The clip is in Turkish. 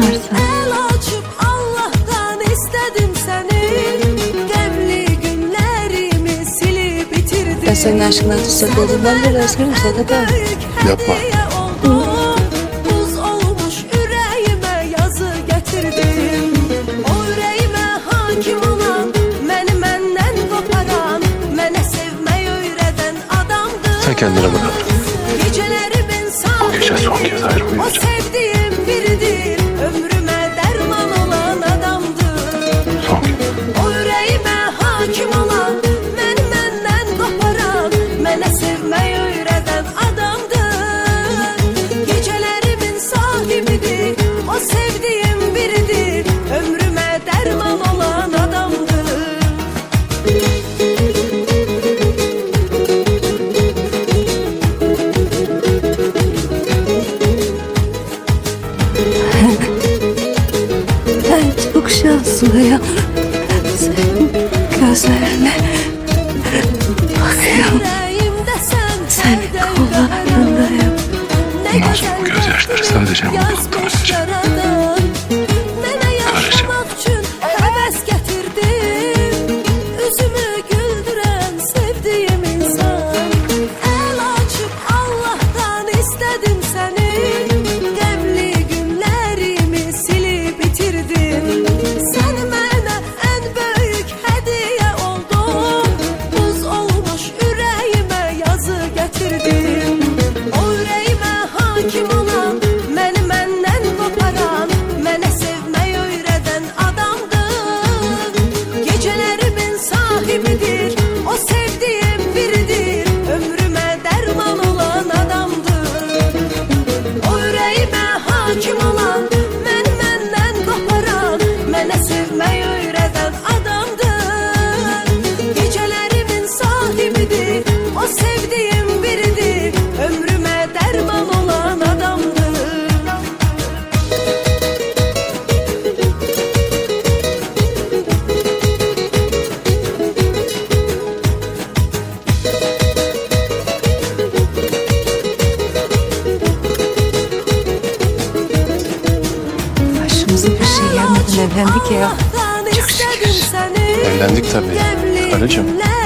varsa. El açıp Allah'tan istedim seni. Gemli günlerimi silip bitirdim. Ben senin aşkına tutsak olduğundan beri özgürüm Sadık abi. Yapma. Buz olmuş yüreğime yazı getirdim. O yüreğime hakim olan, beni menden koparan, mene sevmeyi öğreten adamdı. Sen kendine bak. Gecelerimin sahibi, Bu gece son kez o ayrılmayacağım. sevdiğim biridir. Ömrüme derman olan adamdı. Son kez. O yüreğime hakim olan, beni menden koparan, mene sevmeyi öğreten adamdı. Gecelerimin sahibidir, o sevdiğim biridir. Ömrüme derman olan adamdı. Ben çok şanslıyım. Senin gözlerine bakıyorum. Yüreğimde sen, Senin kollarındayım. Nasıl bu gözyaşları sadece mutluluktan ötecek? Nene yaşamak için heves getirdim. Üzümü güldüren sevdiğim insan. El açıp Allah'tan istedim seni. Gemli günlerimi silip bitirdim. Sen bana en büyük hediye oldun. Buz olmuş yüreğime yazı getirdim. O yüreğime hakim olan, beni menden koparan, mene sevmeyi öğreten adamdı. Gecelerimin sahibidir, o sevdiğim biridir. Ömrüme derman olan adamdı. O yüreğime hakim olan, beni menden koparan, mene sevmeyi öğreten adamdı. Gecelerimin sahibidir, o sevdiğim biridir. Ömrüme derman olan adamdı. Başımıza bir şey gelmeden evlendik ya. Allah'tan istedim seni. Evlendik tabii. Gemli Karıcığım. günler